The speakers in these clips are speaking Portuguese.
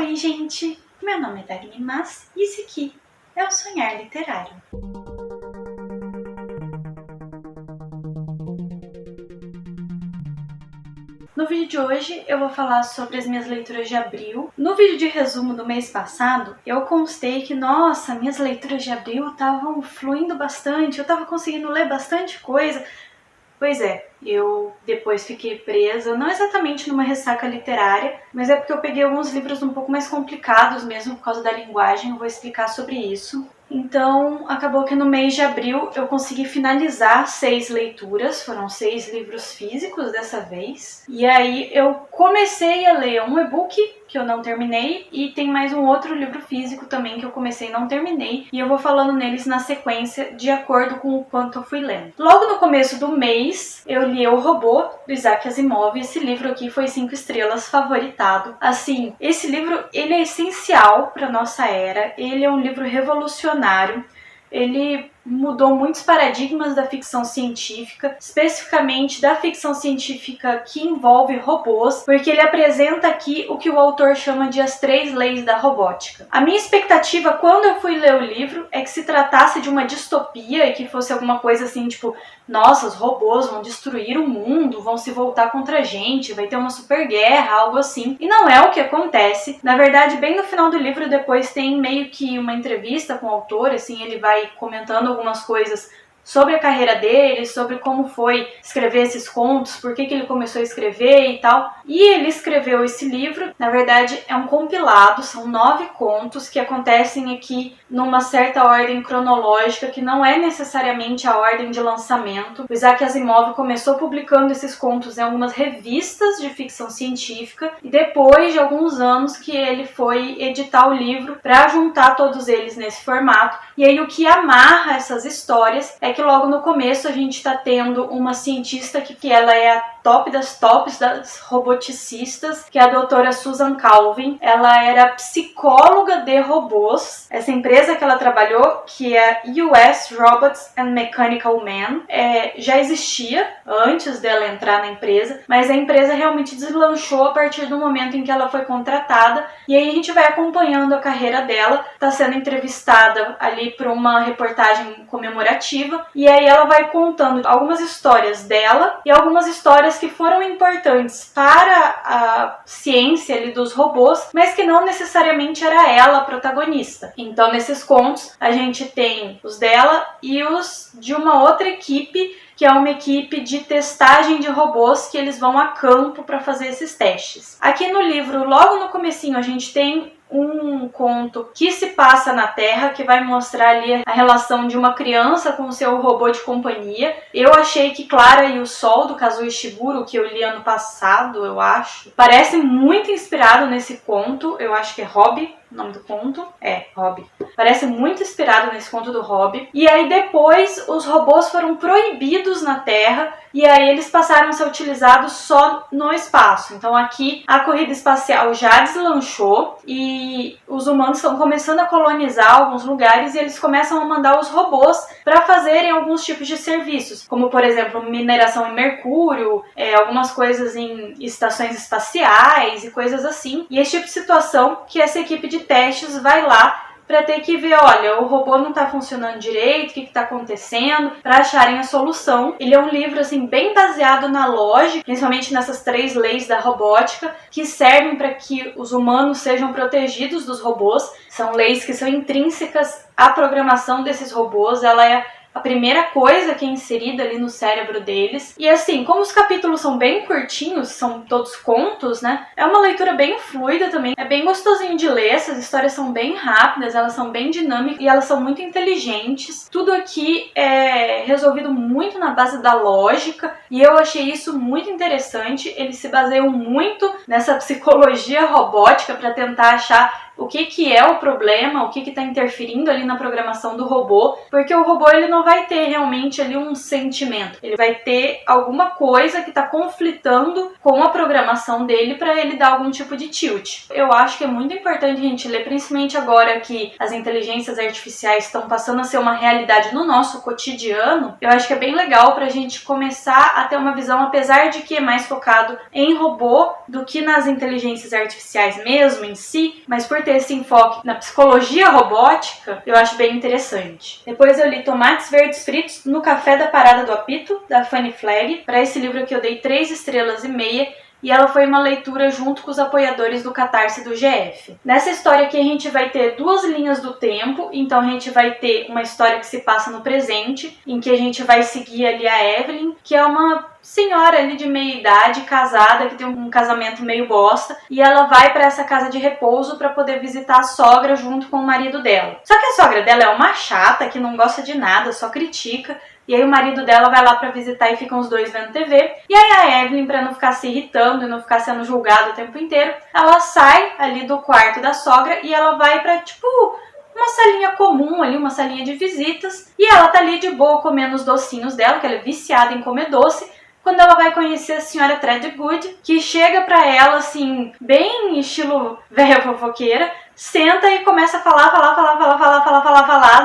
Oi, gente! Meu nome é Dagny Mas e esse aqui é o Sonhar Literário. No vídeo de hoje eu vou falar sobre as minhas leituras de abril. No vídeo de resumo do mês passado, eu constei que, nossa, minhas leituras de abril estavam fluindo bastante, eu estava conseguindo ler bastante coisa. Pois é, eu depois fiquei presa, não exatamente numa ressaca literária, mas é porque eu peguei alguns livros um pouco mais complicados mesmo por causa da linguagem, eu vou explicar sobre isso. Então, acabou que no mês de abril eu consegui finalizar 6 leituras, foram 6 livros físicos dessa vez. E aí eu comecei a ler um e-book que eu não terminei e tem mais um outro livro físico também que eu comecei e não terminei. E eu vou falando neles na sequência de acordo com o quanto eu fui lendo. Logo no começo do mês eu li O Robô, do Isaac Asimov. Esse livro aqui foi 5 estrelas, favoritado. Assim, esse livro ele é essencial para nossa era, ele é um livro revolucionário. Ele mudou muitos paradigmas da ficção científica, especificamente da ficção científica que envolve robôs, porque ele apresenta aqui o que o autor chama de as 3 leis da robótica. A minha expectativa quando eu fui ler o livro é que se tratasse de uma distopia e que fosse alguma coisa assim, tipo, nossa, os robôs vão destruir o mundo, vão se voltar contra a gente, vai ter uma super guerra, algo assim. E não é o que acontece. Na verdade, bem no final do livro, depois tem meio que uma entrevista com o autor, assim, ele vai comentando algumas coisas sobre a carreira dele, sobre como foi escrever esses contos, por que ele começou a escrever e tal. E ele escreveu esse livro, na verdade é um compilado, são 9 contos que acontecem aqui numa certa ordem cronológica, que não é necessariamente a ordem de lançamento. O Isaac Asimov começou publicando esses contos em algumas revistas de ficção científica e depois de alguns anos que ele foi editar o livro para juntar todos eles nesse formato. E aí o que amarra essas histórias é que logo no começo a gente está tendo uma cientista que ela é a top das tops das roboticistas, que é a doutora Susan Calvin. Ela era psicóloga de robôs. Essa empresa que ela trabalhou, que é US Robots and Mechanical Man, já existia antes dela entrar na empresa, mas a empresa realmente deslanchou a partir do momento em que ela foi contratada, e aí a gente vai acompanhando a carreira dela, está sendo entrevistada ali para uma reportagem comemorativa, e aí ela vai contando algumas histórias dela e algumas histórias que foram importantes para a ciência ali dos robôs, mas que não necessariamente era ela a protagonista. Então nesses contos a gente tem os dela e os de uma outra equipe, que é uma equipe de testagem de robôs que eles vão a campo para fazer esses testes. Aqui no livro, logo no comecinho, a gente tem um conto que se passa na Terra, que vai mostrar ali a relação de uma criança com o seu robô de companhia. Eu achei que Clara e o Sol, do Kazuo Ishiguro, que eu li ano passado, eu acho, parece muito inspirado nesse conto. Eu acho que é Hobby o nome do conto. É, Hobby. Parece muito inspirado nesse conto do Hobby. E aí depois os robôs foram proibidos na Terra e aí eles passaram a ser utilizados só no espaço. Então aqui a corrida espacial já deslanchou e os humanos estão começando a colonizar alguns lugares e eles começam a mandar os robôs para fazerem alguns tipos de serviços, como por exemplo mineração em Mercúrio, algumas coisas em estações espaciais e coisas assim. E esse tipo de situação que essa equipe de testes vai lá para ter que ver, olha, o robô não está funcionando direito, o que está acontecendo, para acharem a solução. Ele é um livro assim bem baseado na lógica, principalmente nessas 3 leis da robótica, que servem para que os humanos sejam protegidos dos robôs. São leis que são intrínsecas à programação desses robôs, ela é a primeira coisa que é inserida ali no cérebro deles. E assim, como os capítulos são bem curtinhos, são todos contos, né? É uma leitura bem fluida também. É bem gostosinho de ler, essas histórias são bem rápidas, elas são bem dinâmicas e elas são muito inteligentes. Tudo aqui é resolvido muito na base da lógica e eu achei isso muito interessante. Eles se baseiam muito nessa psicologia robótica para tentar achar o que é o problema, o que está interferindo ali na programação do robô, porque o robô ele não vai ter realmente ali um sentimento, ele vai ter alguma coisa que está conflitando com a programação dele para ele dar algum tipo de tilt. Eu acho que é muito importante a gente ler, principalmente agora que as inteligências artificiais estão passando a ser uma realidade no nosso cotidiano. Eu acho que é bem legal para a gente começar a ter uma visão, apesar de que é mais focado em robô do que nas inteligências artificiais mesmo em si, mas por ter esse enfoque na psicologia robótica, eu acho bem interessante. Depois eu li Tomates Verdes Fritos no Café da Parada do Apito, da Fannie Flagg. Para esse livro aqui eu dei 3,5 estrelas e ela foi uma leitura junto com os apoiadores do Catarse do GF. Nessa história aqui a gente vai ter 2 linhas do tempo, então a gente vai ter uma história que se passa no presente, em que a gente vai seguir ali a Evelyn, que é uma senhora ali de meia idade, casada, que tem um casamento meio bosta, e ela vai para essa casa de repouso para poder visitar a sogra junto com o marido dela. Só que a sogra dela é uma chata que não gosta de nada, só critica. E aí o marido dela vai lá pra visitar e ficam os dois vendo TV. E aí a Evelyn, pra não ficar se irritando e não ficar sendo julgada o tempo inteiro, ela sai ali do quarto da sogra e ela vai pra, tipo, uma salinha comum ali, uma salinha de visitas. E ela tá ali de boa comendo os docinhos dela, que ela é viciada em comer doce, quando ela vai conhecer a senhora Threadgood, que chega pra ela, assim, bem estilo velha fofoqueira, senta e começa a falar,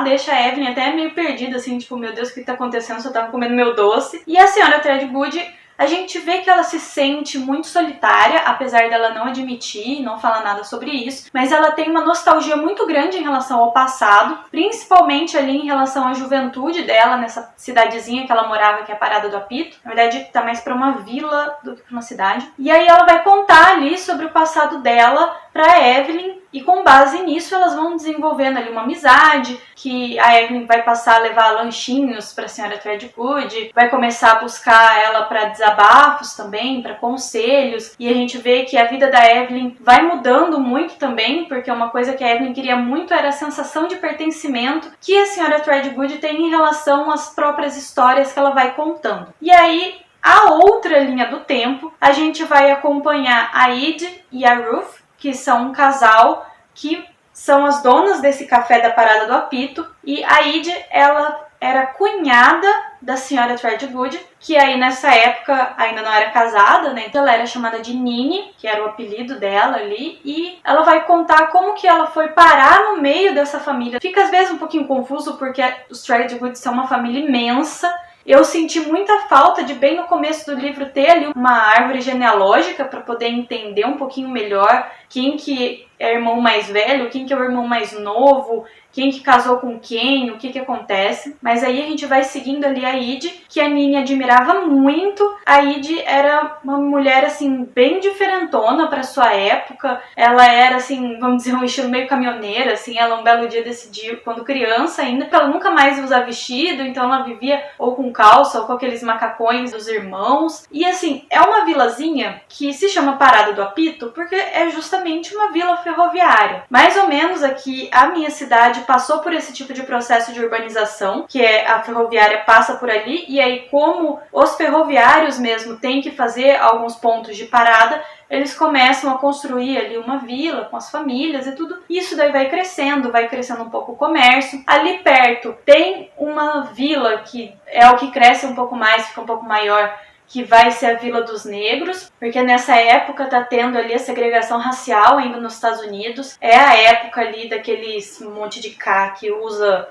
deixa a Evelyn até meio perdida, assim, tipo, meu Deus, o que tá acontecendo? Eu tava comendo meu doce. E a senhora Threadgood, a gente vê que ela se sente muito solitária, apesar dela não admitir, não falar nada sobre isso, mas ela tem uma nostalgia muito grande em relação ao passado, principalmente ali em relação à juventude dela, nessa cidadezinha que ela morava, que é a Parada do Apito. Na verdade, tá mais pra uma vila do que pra uma cidade. E aí ela vai contar ali sobre o passado dela pra Evelyn, e com base nisso elas vão desenvolvendo ali uma amizade, que a Evelyn vai passar a levar lanchinhos pra senhora Threadgood, vai começar a buscar ela pra desabafos também, pra conselhos, e a gente vê que a vida da Evelyn vai mudando muito também, porque uma coisa que a Evelyn queria muito era a sensação de pertencimento que a senhora Threadgood tem em relação às próprias histórias que ela vai contando. E aí, a outra linha do tempo, a gente vai acompanhar a Id e a Ruth, que são um casal que são as donas desse café da Parada do Apito, e a Id, ela era cunhada da senhora Threadgood, que aí nessa época ainda não era casada, né? Então ela era chamada de Nini, que era o apelido dela ali, e ela vai contar como que ela foi parar no meio dessa família. Fica às vezes um pouquinho confuso, porque os Threadgood são uma família imensa. Eu senti muita falta de, bem no começo do livro, ter ali uma árvore genealógica para poder entender um pouquinho melhor quem que é irmão mais velho, quem que é o irmão mais novo, quem que casou com quem, o que que acontece. Mas aí a gente vai seguindo ali a Id, que a Nini admirava muito. A Id era uma mulher, assim, bem diferentona para sua época. Ela era, assim, vamos dizer, um estilo meio caminhoneira, assim. Ela um belo dia decidiu, quando criança ainda, que ela nunca mais usava vestido, então ela vivia ou com calça ou com aqueles macacões dos irmãos. E, assim, é uma vilazinha que se chama Parada do Apito porque é justamente uma vila ferroviária. Mais ou menos aqui, a minha cidade passou por esse tipo de processo de urbanização, que é a ferroviária passa por ali, e aí como os ferroviários mesmo têm que fazer alguns pontos de parada, eles começam a construir ali uma vila com as famílias e tudo. Isso daí vai crescendo um pouco o comércio. Ali perto tem uma vila que é o que cresce um pouco mais, fica um pouco maior, que vai ser a Vila dos Negros, porque nessa época tá tendo ali a segregação racial ainda nos Estados Unidos. É a época ali daqueles monte de K que usa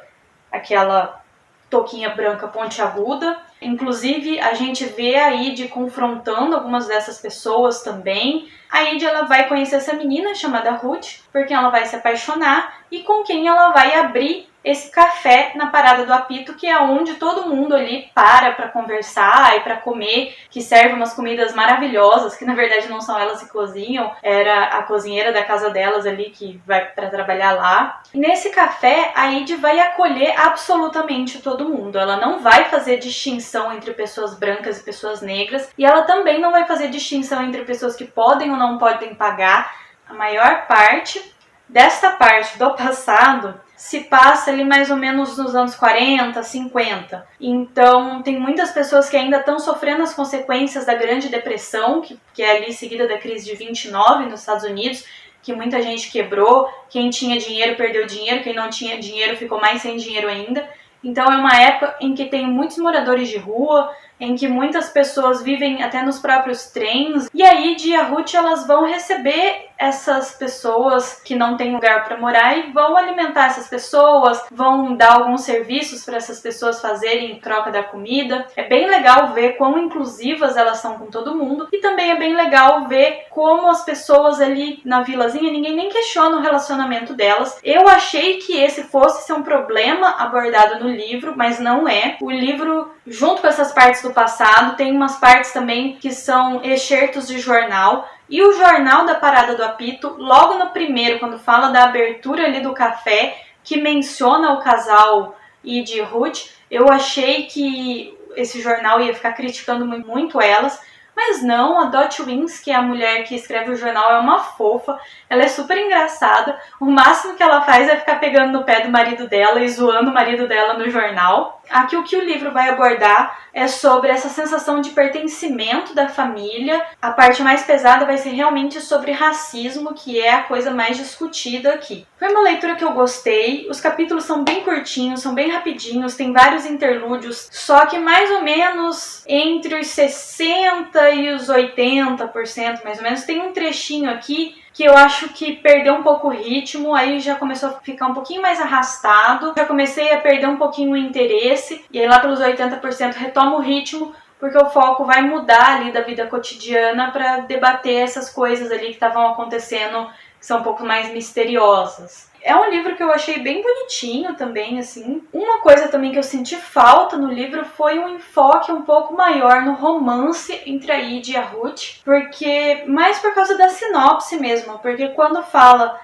aquela touquinha branca pontiaguda. Inclusive, a gente vê a Id confrontando algumas dessas pessoas também. A Id, ela vai conhecer essa menina chamada Ruth, por quem ela vai se apaixonar e com quem ela vai abrir esse café na Parada do Apito, que é onde todo mundo ali para conversar e para comer, que serve umas comidas maravilhosas, que na verdade não são elas que cozinham, era a cozinheira da casa delas ali que vai para trabalhar lá. E nesse café, a Id vai acolher absolutamente todo mundo. Ela não vai fazer distinção entre pessoas brancas e pessoas negras, e ela também não vai fazer distinção entre pessoas que podem ou não podem pagar. A maior parte desta parte do passado se passa ali mais ou menos nos anos 40, 50. Então, tem muitas pessoas que ainda estão sofrendo as consequências da Grande Depressão, que é ali seguida da crise de 29 nos Estados Unidos, que muita gente quebrou, quem tinha dinheiro perdeu dinheiro, quem não tinha dinheiro ficou mais sem dinheiro ainda. Então é uma época em que tem muitos moradores de rua, em que muitas pessoas vivem até nos próprios trens. E aí, Id e a Ruth, elas vão receber essas pessoas que não têm lugar para morar e vão alimentar essas pessoas, vão dar alguns serviços para essas pessoas fazerem em troca da comida. É bem legal ver quão inclusivas elas são com todo mundo e também é bem legal ver como as pessoas ali na vilazinha, ninguém nem questiona o relacionamento delas. Eu achei que esse fosse ser um problema abordado no livro, mas não é. O livro, junto com essas partes do passado, tem umas partes também que são excertos de jornal. E o jornal da Parada do Apito, logo no primeiro, quando fala da abertura ali do café, que menciona o casal Id e Ruth, eu achei que esse jornal ia ficar criticando muito elas, mas não, a Dot Wins, que é a mulher que escreve o jornal, é uma fofa, ela é super engraçada, o máximo que ela faz é ficar pegando no pé do marido dela e zoando o marido dela no jornal. Aqui o que o livro vai abordar é sobre essa sensação de pertencimento da família. A parte mais pesada vai ser realmente sobre racismo, que é a coisa mais discutida aqui. Foi uma leitura que eu gostei, os capítulos são bem curtinhos, são bem rapidinhos, tem vários interlúdios, só que mais ou menos entre os 60% e os 80%, mais ou menos, tem um trechinho aqui que eu acho que perdeu um pouco o ritmo, aí já começou a ficar um pouquinho mais arrastado, já comecei a perder um pouquinho o interesse, e aí lá pelos 80% retoma o ritmo, porque o foco vai mudar ali da vida cotidiana para debater essas coisas ali que estavam acontecendo, que são um pouco mais misteriosas. É um livro que eu achei bem bonitinho também, assim. Uma coisa também que eu senti falta no livro foi um enfoque um pouco maior no romance entre a Id e a Ruth, porque mais por causa da sinopse mesmo, porque quando fala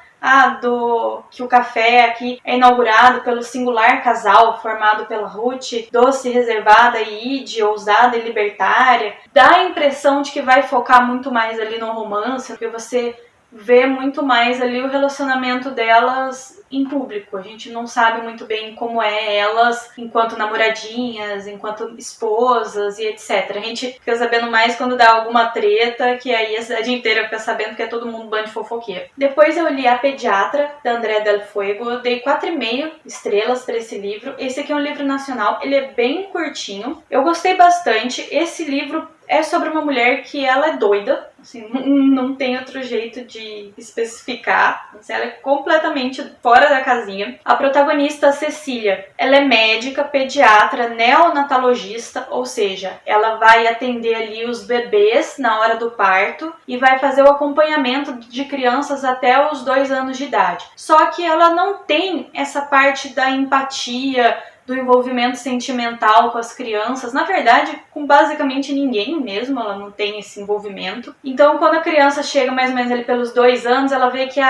que o café aqui é inaugurado pelo singular casal formado pela Ruth, doce, reservada e Id, ousada e libertária, dá a impressão de que vai focar muito mais ali no romance, porque você vê muito mais ali o relacionamento delas em público. A gente não sabe muito bem como é elas enquanto namoradinhas, enquanto esposas e etc. A gente fica sabendo mais quando dá alguma treta, que aí a cidade inteira fica sabendo que é todo mundo bando de fofoqueiro. Depois eu li A Pediatra, da Andrea Del Fuego. Eu dei 4,5 estrelas para esse livro. Esse aqui é um livro nacional, ele é bem curtinho. Eu gostei bastante. Esse livro é sobre uma mulher que ela é doida, assim, não tem outro jeito de especificar, assim, ela é completamente fora da casinha. A protagonista, Cecília, ela é médica, pediatra, neonatologista, ou seja, ela vai atender ali os bebês na hora do parto e vai fazer o acompanhamento de crianças até os 2 anos de idade. Só que ela não tem essa parte da empatia, do envolvimento sentimental com as crianças, na verdade, com basicamente ninguém mesmo, ela não tem esse envolvimento. Então, quando a criança chega mais ou menos ali pelos 2 anos, ela vê que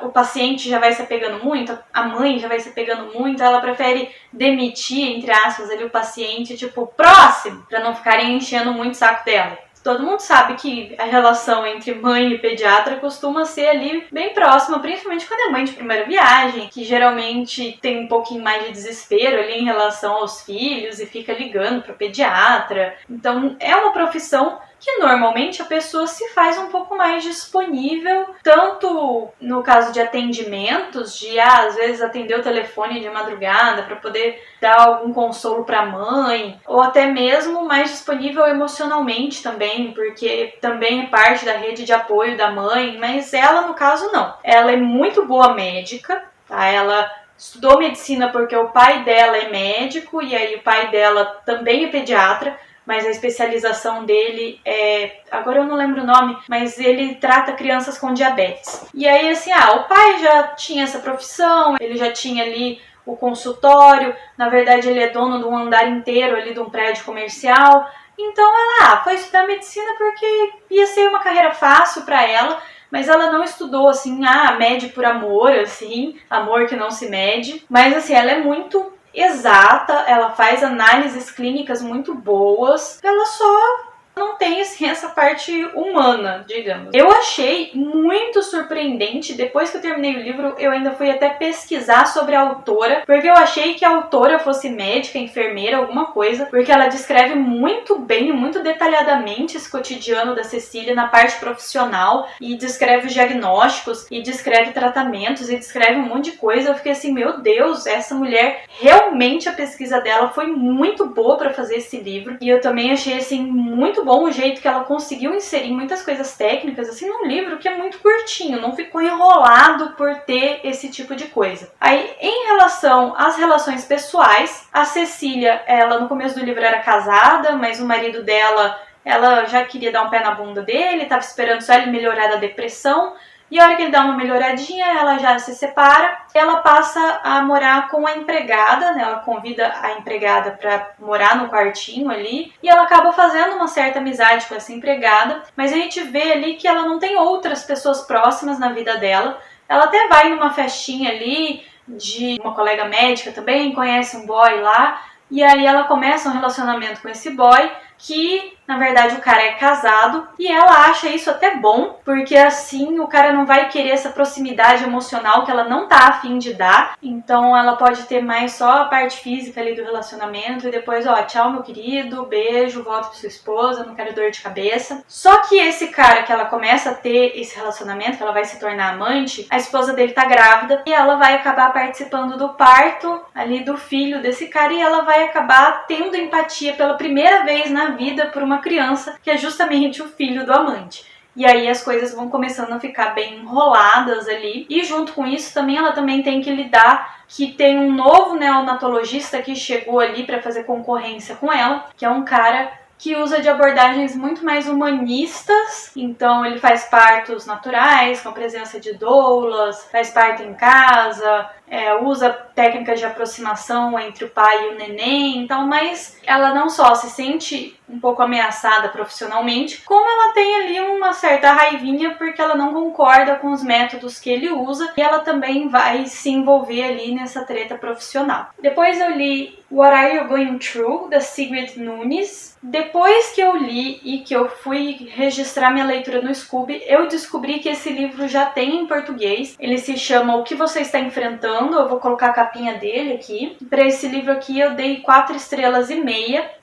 o paciente já vai se apegando muito, a mãe já vai se apegando muito, ela prefere demitir, entre aspas, ali o paciente, tipo, próximo, para não ficarem enchendo muito o saco dela. Todo mundo sabe que a relação entre mãe e pediatra costuma ser ali bem próxima, principalmente quando é mãe de primeira viagem, que geralmente tem um pouquinho mais de desespero ali em relação aos filhos e fica ligando para o pediatra. Então é uma profissão que normalmente a pessoa se faz um pouco mais disponível, tanto no caso de atendimentos, de às vezes atender o telefone de madrugada para poder dar algum consolo para a mãe, ou até mesmo mais disponível emocionalmente também, porque também é parte da rede de apoio da mãe, mas ela no caso não. Ela é muito boa médica, tá? Ela estudou medicina porque o pai dela é médico e aí o pai dela também é pediatra, mas a especialização dele é... agora eu não lembro o nome, mas ele trata crianças com diabetes. E aí, assim, o pai já tinha essa profissão, ele já tinha ali o consultório, na verdade ele é dono de um andar inteiro ali de um prédio comercial, então ela foi estudar medicina porque ia ser uma carreira fácil para ela, mas ela não estudou, assim, mede por amor, assim, amor que não se mede, mas assim, ela é muito exata, ela faz análises clínicas muito boas, ela só não tem assim essa parte humana, digamos. Eu achei muito surpreendente, depois que eu terminei o livro, eu ainda fui até pesquisar sobre a autora, porque eu achei que a autora fosse médica, enfermeira, alguma coisa, porque ela descreve muito bem, muito detalhadamente esse cotidiano da Cecília na parte profissional, e descreve os diagnósticos, e descreve tratamentos, e descreve um monte de coisa. Eu fiquei assim, meu Deus, essa mulher, realmente a pesquisa dela foi muito boa para fazer esse livro, e eu também achei assim muito bom o jeito que ela conseguiu inserir muitas coisas técnicas assim num livro que é muito curtinho, não ficou enrolado por ter esse tipo de coisa. Aí, em relação às relações pessoais, a Cecília, ela no começo do livro era casada, mas o marido dela, ela já queria dar um pé na bunda dele, estava esperando só ele melhorar da depressão. E a hora que ele dá uma melhoradinha, ela já se separa, ela passa a morar com a empregada, né? Ela convida a empregada para morar no quartinho ali, e ela acaba fazendo uma certa amizade com essa empregada, mas a gente vê ali que ela não tem outras pessoas próximas na vida dela. Ela até vai numa festinha ali de uma colega médica também, conhece um boy lá, e aí ela começa um relacionamento com esse boy, que na verdade o cara é casado, e ela acha isso até bom, porque assim o cara não vai querer essa proximidade emocional que ela não tá a fim de dar, então ela pode ter mais só a parte física ali do relacionamento, e depois, ó, tchau meu querido, beijo, volta pra sua esposa, não quero dor de cabeça. Só que esse cara que ela começa a ter esse relacionamento, que ela vai se tornar amante, a esposa dele tá grávida, e ela vai acabar participando do parto ali do filho desse cara, e ela vai acabar tendo empatia pela primeira vez na vida por uma criança, que é justamente o filho do amante. E aí as coisas vão começando a ficar bem enroladas ali. E junto com isso também ela também tem que lidar que tem um novo neonatologista que chegou ali para fazer concorrência com ela, que é um cara que usa de abordagens muito mais humanistas. Então ele faz partos naturais, com a presença de doulas, faz parto em casa, usa técnicas de aproximação entre o pai e o neném. Então, mas ela não só se sente um pouco ameaçada profissionalmente, como ela tem ali uma certa raivinha porque ela não concorda com os métodos que ele usa, e ela também vai se envolver ali nessa treta profissional. Depois eu li What Are You Going Through, da Sigrid Nunes. Depois que eu li e que eu fui registrar minha leitura no Scooby, eu descobri que esse livro já tem em português. Ele se chama O Que Você Está Enfrentando. Eu vou colocar a capinha dele aqui. Para esse livro aqui eu dei 4,5 estrelas.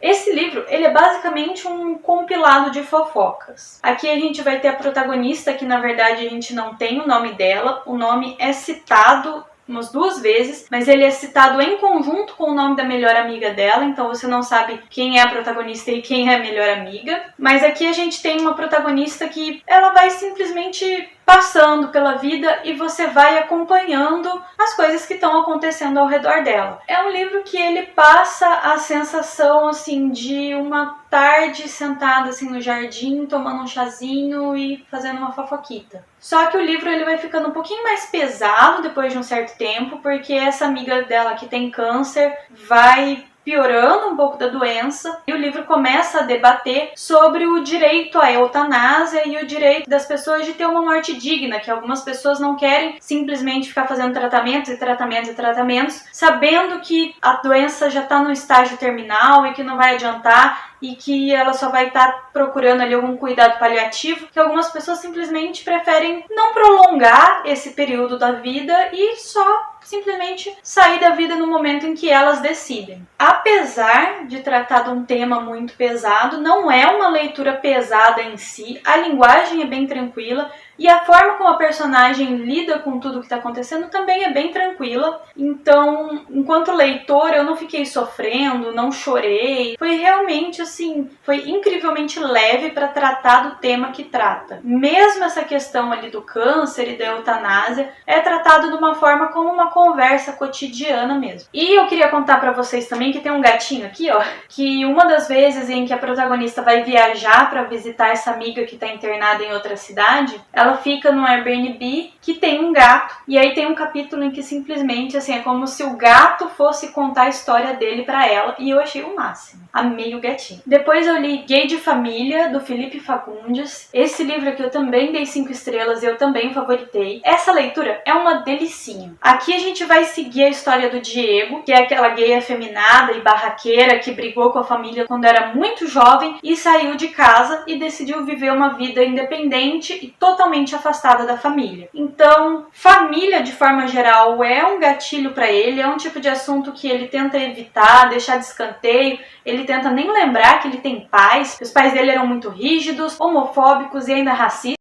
Esse livro, ele é basicamente um compilado de fofocas. Aqui a gente vai ter a protagonista, que na verdade a gente não tem o nome dela. O nome é citado umas 2 vezes, mas ele é citado em conjunto com o nome da melhor amiga dela, então você não sabe quem é a protagonista e quem é a melhor amiga. Mas aqui a gente tem uma protagonista que ela vai simplesmente passando pela vida e você vai acompanhando as coisas que estão acontecendo ao redor dela. É um livro que ele passa a sensação assim de uma tarde sentada assim no jardim, tomando um chazinho e fazendo uma fofoquita. Só que o livro ele vai ficando um pouquinho mais pesado depois de um certo tempo, porque essa amiga dela que tem câncer vai piorando um pouco da doença, e o livro começa a debater sobre o direito à eutanásia e o direito das pessoas de ter uma morte digna, que algumas pessoas não querem simplesmente ficar fazendo tratamentos e tratamentos e tratamentos, sabendo que a doença já está no estágio terminal e que não vai adiantar, e que ela só vai estar procurando ali algum cuidado paliativo, que algumas pessoas simplesmente preferem não prolongar esse período da vida e só simplesmente sair da vida no momento em que elas decidem. Apesar de tratar de um tema muito pesado, não é uma leitura pesada em si, a linguagem é bem tranquila, e a forma como a personagem lida com tudo que está acontecendo também é bem tranquila. Então, enquanto leitor, eu não fiquei sofrendo, não chorei. Foi realmente assim, foi incrivelmente leve para tratar do tema que trata. Mesmo essa questão ali do câncer e da eutanásia é tratado de uma forma como uma conversa cotidiana mesmo. E eu queria contar para vocês também que tem um gatinho aqui, ó, que uma das vezes em que a protagonista vai viajar para visitar essa amiga que está internada em outra cidade, ela ela fica num Airbnb que tem um gato, e aí tem um capítulo em que simplesmente, assim, é como se o gato fosse contar a história dele pra ela, e eu achei o máximo. Amei o gatinho. Depois eu li Gay de Família, do Felipe Fagundes. Esse livro aqui eu também dei 5 estrelas e eu também favoritei. Essa leitura é uma delicinha. Aqui a gente vai seguir a história do Diego, que é aquela gay afeminada e barraqueira que brigou com a família quando era muito jovem e saiu de casa e decidiu viver uma vida independente e totalmente afastada da família. Então, família de forma geral é um gatilho para ele, é um tipo de assunto que ele tenta evitar, deixar de escanteio, ele tenta nem lembrar que ele tem pais, os pais dele eram muito rígidos, homofóbicos e ainda racistas.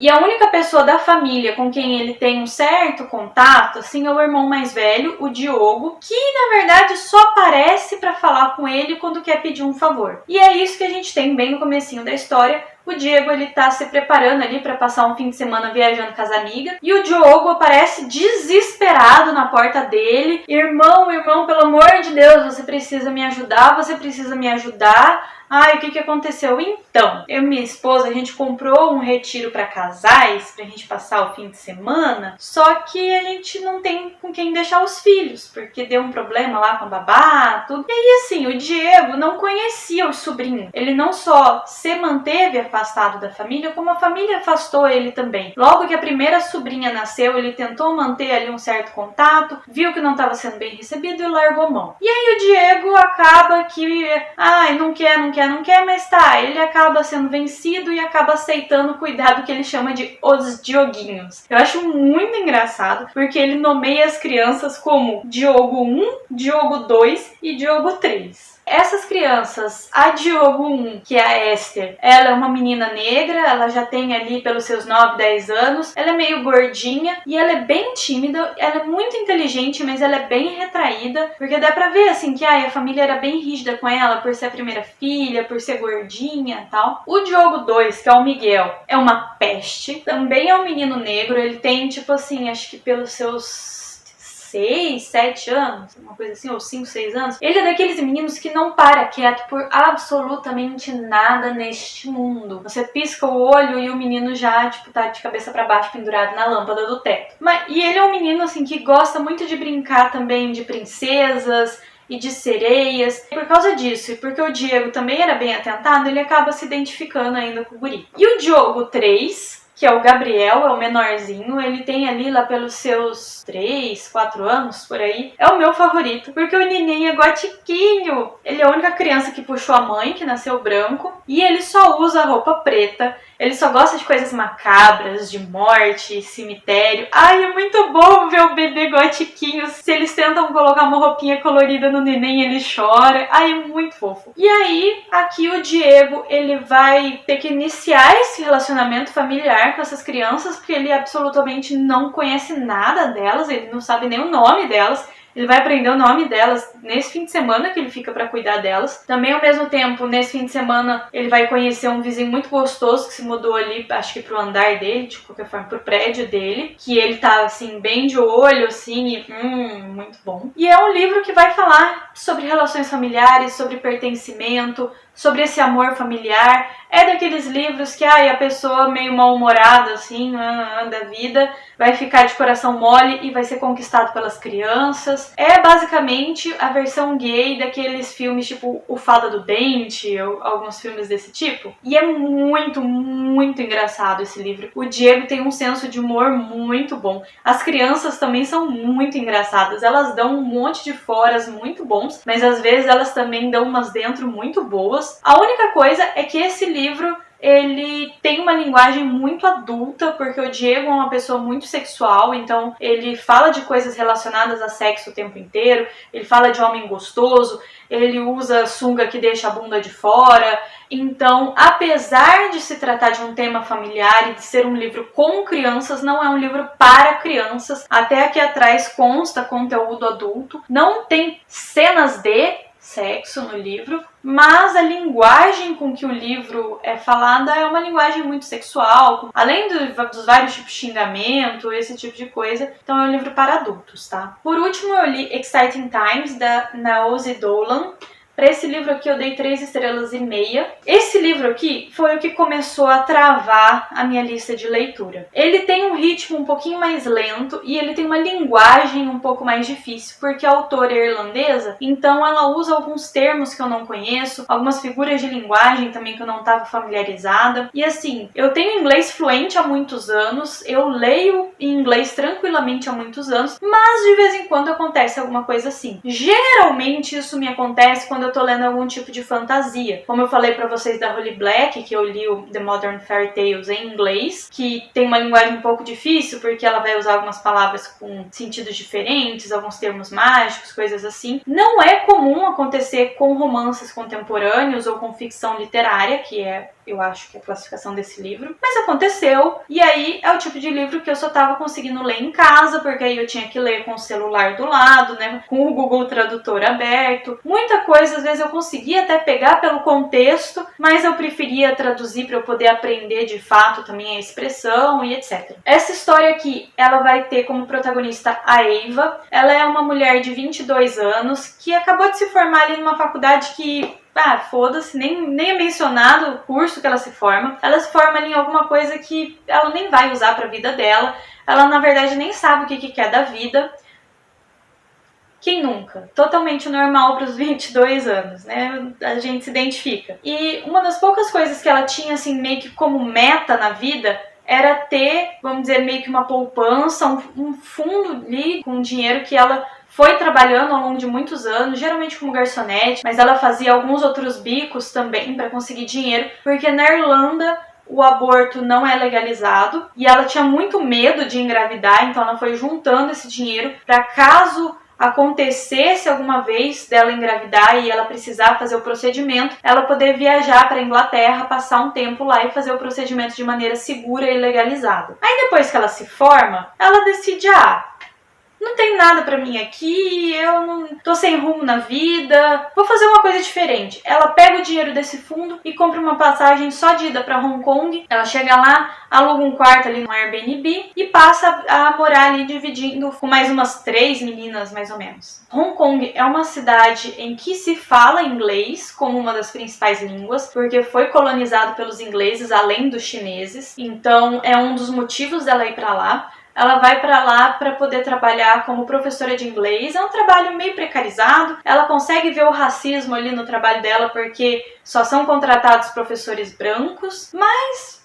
E a única pessoa da família com quem ele tem um certo contato, assim, é o irmão mais velho, o Diogo, que na verdade só aparece para falar com ele quando quer pedir um favor. E é isso que a gente tem bem no comecinho da história. O Diego, ele tá se preparando ali para passar um fim de semana viajando com as amigas. E o Diogo aparece desesperado na porta dele. Irmão, pelo amor de Deus, você precisa me ajudar, você precisa me ajudar. Ai, o que aconteceu? Então, eu e minha esposa, a gente comprou um retiro para casais, pra gente passar o fim de semana, só que a gente não tem com quem deixar os filhos, porque deu um problema lá com a babá, tudo. E aí, assim, o Diego não conhecia o sobrinho. Ele não só se manteve afastado da família, como a família afastou ele também. Logo que a primeira sobrinha nasceu, ele tentou manter ali um certo contato, viu que não estava sendo bem recebido e largou a mão. E aí o Diego acaba que, não quer, mas tá, ele acaba sendo vencido e acaba aceitando cuidar do que ele chama de os Dioguinhos. Eu acho muito engraçado, porque ele nomeia as crianças como Diogo 1, Diogo 2 e Diogo 3. Essas crianças, a Diogo 1, que é a Esther, ela é uma menina negra, ela já tem ali pelos seus 9, 10 anos, ela é meio gordinha e ela é bem tímida, ela é muito inteligente, mas ela é bem retraída, porque dá pra ver assim que a família era bem rígida com ela por ser a primeira filha, por ser gordinha e tal. O Diogo 2, que é o Miguel, é uma peste, também é um menino negro, ele tem tipo assim, acho que pelos seus 6, 7 anos, uma coisa assim, ou 5, 6 anos. Ele é daqueles meninos que não para quieto por absolutamente nada neste mundo. Você pisca o olho e o menino já, tipo, tá de cabeça pra baixo pendurado na lâmpada do teto. E ele é um menino, assim, que gosta muito de brincar também de princesas e de sereias. E por causa disso, e porque o Diego também era bem atentado, ele acaba se identificando ainda com o guri. E o Diogo 3, que é o Gabriel, é o menorzinho, ele tem ali lá pelos seus 3, 4 anos, por aí, é o meu favorito, porque o neném é gotiquinho. Ele é a única criança que puxou a mãe, que nasceu branco, e ele só usa roupa preta, ele só gosta de coisas macabras, de morte, cemitério. Ai, é muito bom ver o bebê gotiquinho. Se eles tentam colocar uma roupinha colorida no neném, ele chora. Ai, é muito fofo. E aí, aqui o Diego, ele vai ter que iniciar esse relacionamento familiar com essas crianças, porque ele absolutamente não conhece nada delas, ele não sabe nem o nome delas. Ele vai aprender o nome delas nesse fim de semana que ele fica para cuidar delas. Também, ao mesmo tempo, nesse fim de semana, ele vai conhecer um vizinho muito gostoso que se mudou ali, acho que pro andar dele, de qualquer forma, pro prédio dele. Que ele tá, assim, bem de olho, assim, e muito bom. E é um livro que vai falar sobre relações familiares, sobre pertencimento, sobre esse amor familiar. É daqueles livros que a pessoa meio mal-humorada, assim, da vida, vai ficar de coração mole e vai ser conquistado pelas crianças. É basicamente a versão gay daqueles filmes tipo O Fada do Dente, ou alguns filmes desse tipo. E é muito, muito engraçado esse livro. O Diego tem um senso de humor muito bom. As crianças também são muito engraçadas. Elas dão um monte de foras muito bons, mas às vezes elas também dão umas dentro muito boas. A única coisa é que esse livro, ele tem uma linguagem muito adulta, porque o Diego é uma pessoa muito sexual, então ele fala de coisas relacionadas a sexo o tempo inteiro, ele fala de homem gostoso, ele usa sunga que deixa a bunda de fora. Então, apesar de se tratar de um tema familiar e de ser um livro com crianças, não é um livro para crianças. Até aqui atrás consta conteúdo adulto, não tem cenas de sexo no livro, mas a linguagem com que o livro é falada é uma linguagem muito sexual, além dos vários tipos de xingamento, esse tipo de coisa. Então é um livro para adultos, tá? Por último, eu li Exciting Times, da Naozi Dolan. Para esse livro aqui eu dei 3,5 estrelas. Esse livro aqui foi o que começou a travar a minha lista de leitura. Ele tem um ritmo um pouquinho mais lento e ele tem uma linguagem um pouco mais difícil, porque a autora é irlandesa, então ela usa alguns termos que eu não conheço, algumas figuras de linguagem também que eu não estava familiarizada. E assim, eu tenho inglês fluente há muitos anos, eu leio em inglês tranquilamente há muitos anos, mas de vez em quando acontece alguma coisa assim. Geralmente isso me acontece quando eu tô lendo algum tipo de fantasia. Como eu falei pra vocês da Holly Black, que eu li o The Modern Fairy Tales em inglês, que tem uma linguagem um pouco difícil, porque ela vai usar algumas palavras com sentidos diferentes, alguns termos mágicos, coisas assim. Não é comum acontecer com romances contemporâneos ou com ficção literária, que é, eu acho que é a classificação desse livro, mas aconteceu, e aí é o tipo de livro que eu só tava conseguindo ler em casa, porque aí eu tinha que ler com o celular do lado, né, com o Google Tradutor aberto. Muita coisa, às vezes eu conseguia até pegar pelo contexto, mas eu preferia traduzir para eu poder aprender de fato também a expressão e etc. Essa história aqui, ela vai ter como protagonista a Ava. Ela é uma mulher de 22 anos que acabou de se formar ali numa faculdade que foda-se, nem é mencionado o curso que ela se forma. Ela se forma ali em alguma coisa que ela nem vai usar pra vida dela. Ela, na verdade, nem sabe o que quer da vida. Quem nunca? Totalmente normal para os 22 anos, né? A gente se identifica. E uma das poucas coisas que ela tinha, assim, meio que como meta na vida era ter, vamos dizer, meio que uma poupança, um fundo ali com dinheiro que ela foi trabalhando ao longo de muitos anos, geralmente como garçonete, mas ela fazia alguns outros bicos também para conseguir dinheiro, porque na Irlanda o aborto não é legalizado e ela tinha muito medo de engravidar, então ela foi juntando esse dinheiro para caso acontecesse alguma vez dela engravidar e ela precisar fazer o procedimento, ela poder viajar para a Inglaterra, passar um tempo lá e fazer o procedimento de maneira segura e legalizada. Aí depois que ela se forma, ela decide, não tem nada pra mim aqui, eu não tô sem rumo na vida, vou fazer uma coisa diferente. Ela pega o dinheiro desse fundo e compra uma passagem só de ida pra Hong Kong. Ela chega lá, aluga um quarto ali no Airbnb e passa a morar ali dividindo com mais umas 3 meninas, mais ou menos. Hong Kong é uma cidade em que se fala inglês como uma das principais línguas, porque foi colonizado pelos ingleses, além dos chineses. Então é um dos motivos dela ir pra lá. Ela vai para lá para poder trabalhar como professora de inglês. É um trabalho meio precarizado. Ela consegue ver o racismo ali no trabalho dela porque só são contratados professores brancos. Mas,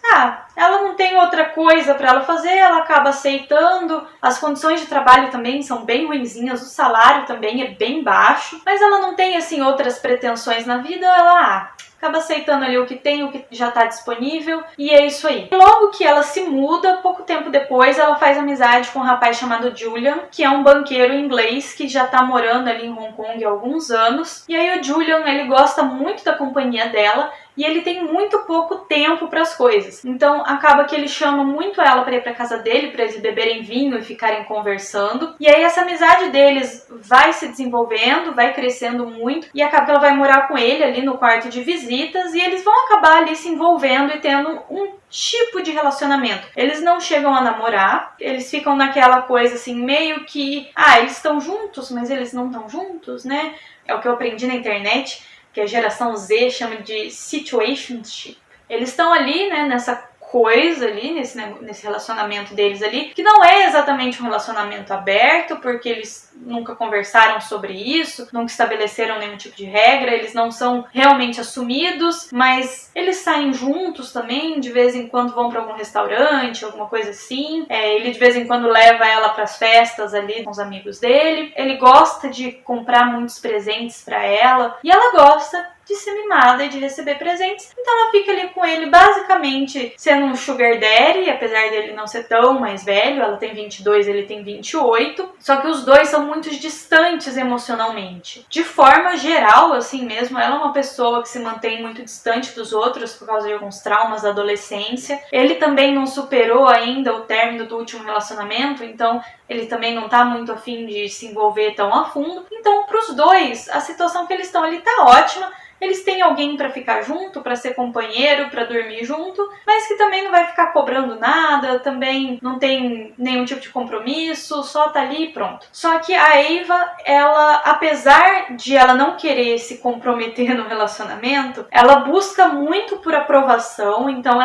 ela não tem outra coisa para ela fazer. Ela acaba aceitando. As condições de trabalho também são bem ruinzinhas. O salário também é bem baixo. Mas ela não tem, assim, outras pretensões na vida. Ela, acaba aceitando ali o que tem, o que já está disponível, e é isso aí. Logo que ela se muda, pouco tempo depois, ela faz amizade com um rapaz chamado Julian, que é um banqueiro inglês que já está morando ali em Hong Kong há alguns anos. E aí o Julian, ele gosta muito da companhia dela, e ele tem muito pouco tempo para as coisas. Então acaba que ele chama muito ela para ir para casa dele, para eles beberem vinho e ficarem conversando. E aí essa amizade deles vai se desenvolvendo, vai crescendo muito, e acaba que ela vai morar com ele ali no quarto de visitas, e eles vão acabar ali se envolvendo e tendo um tipo de relacionamento. Eles não chegam a namorar, eles ficam naquela coisa assim, meio que, eles estão juntos, mas eles não estão juntos, né? É o que eu aprendi na internet, que a geração Z chama de situationship. Eles estão ali, né, nessa coisa ali, nesse relacionamento deles ali, que não é exatamente um relacionamento aberto, porque eles nunca conversaram sobre isso, nunca estabeleceram nenhum tipo de regra, eles não são realmente assumidos, mas eles saem juntos também, de vez em quando vão para algum restaurante, alguma coisa assim. Ele de vez em quando leva ela para as festas ali com os amigos dele. Ele gosta de comprar muitos presentes para ela, e ela gosta de ser mimada e de receber presentes. Então ela fica ali com ele basicamente sendo um sugar daddy, apesar dele não ser tão mais velho. Ela tem 22, ele tem 28. Só que os dois são muito distantes emocionalmente. De forma geral, assim mesmo, ela é uma pessoa que se mantém muito distante dos outros por causa de alguns traumas da adolescência. Ele também não superou ainda o término do último relacionamento, então ele também não tá muito afim de se envolver tão a fundo. Então, pros dois, a situação que eles estão ali tá ótima. eles têm alguém para ficar junto, para ser companheiro, para dormir junto, mas que também não vai ficar cobrando nada, também não tem nenhum tipo de compromisso, só tá ali e pronto. Só que a Ava, ela, apesar de ela não querer se comprometer no relacionamento, ela busca muito por aprovação, então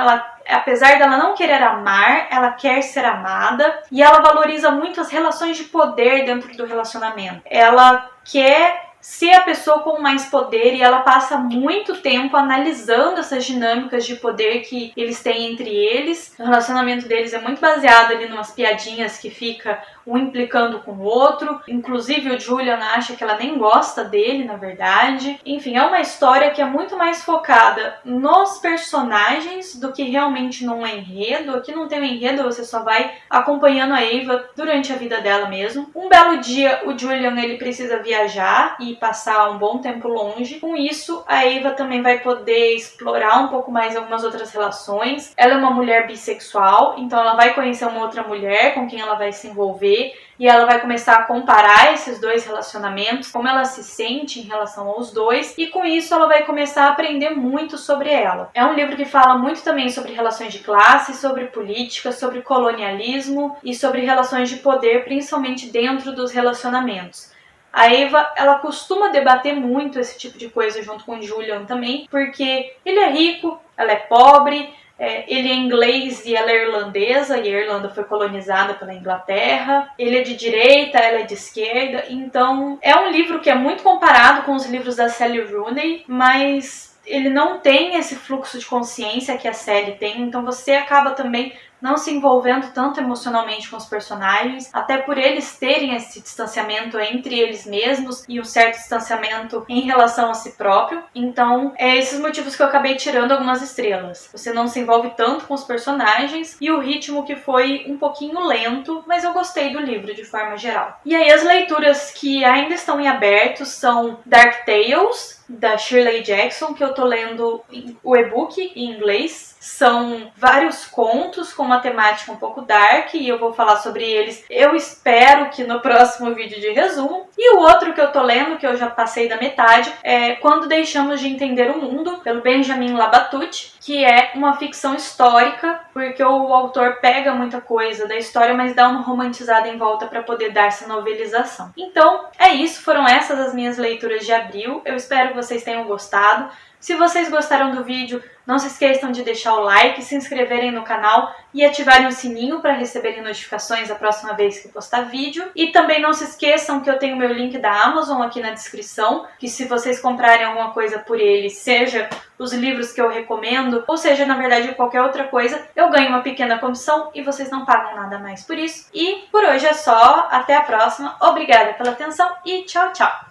apesar dela não querer amar, ela quer ser amada e ela valoriza muito as relações de poder dentro do relacionamento. Ela quer ser a pessoa com mais poder e ela passa muito tempo analisando essas dinâmicas de poder que eles têm entre eles. O relacionamento deles é muito baseado ali em umas piadinhas que fica um implicando com o outro. Inclusive o Julian acha que ela nem gosta dele, na verdade. Enfim, é uma história que é muito mais focada nos personagens do que realmente num enredo. Aqui não tem um enredo, você só vai acompanhando a Ava durante a vida dela mesmo. Um belo dia, o Julian ele precisa viajar e passar um bom tempo longe. Com isso, a Ava também vai poder explorar um pouco mais algumas outras relações. Ela é uma mulher bissexual, então ela vai conhecer uma outra mulher com quem ela vai se envolver e ela vai começar a comparar esses dois relacionamentos, como ela se sente em relação aos dois, e com isso ela vai começar a aprender muito sobre ela. É um livro que fala muito também sobre relações de classe, sobre política, sobre colonialismo e sobre relações de poder, principalmente dentro dos relacionamentos. A Ava, ela costuma debater muito esse tipo de coisa junto com o Julian também, porque ele é rico, ela é pobre, ele é inglês e ela é irlandesa, e a Irlanda foi colonizada pela Inglaterra. Ele é de direita, ela é de esquerda, então é um livro que é muito comparado com os livros da Sally Rooney, mas ele não tem esse fluxo de consciência que a Sally tem, então você acaba também não se envolvendo tanto emocionalmente com os personagens, até por eles terem esse distanciamento entre eles mesmos e um certo distanciamento em relação a si próprio. Então, é esses motivos que eu acabei tirando algumas estrelas. Você não se envolve tanto com os personagens e o ritmo que foi um pouquinho lento, mas eu gostei do livro de forma geral. E aí as leituras que ainda estão em aberto são Dark Tales, da Shirley Jackson, que eu tô lendo o e-book em inglês. São vários contos com uma temática um pouco dark e eu vou falar sobre eles, eu espero que no próximo vídeo de resumo. E o outro que eu tô lendo, que eu já passei da metade, é Quando Deixamos de Entender o Mundo, pelo Benjamin Labatut, que é uma ficção histórica, porque o autor pega muita coisa da história, mas dá uma romantizada em volta para poder dar essa novelização. Então, é isso, foram essas as minhas leituras de abril. Eu espero que vocês tenham gostado. Se vocês gostaram do vídeo, não se esqueçam de deixar o like, se inscreverem no canal e ativarem o sininho para receberem notificações a próxima vez que postar vídeo. E também não se esqueçam que eu tenho meu link da Amazon aqui na descrição, que se vocês comprarem alguma coisa por ele, seja os livros que eu recomendo, ou seja, na verdade, qualquer outra coisa, eu ganho uma pequena comissão e vocês não pagam nada mais por isso. E por hoje é só, até a próxima, obrigada pela atenção e tchau, tchau!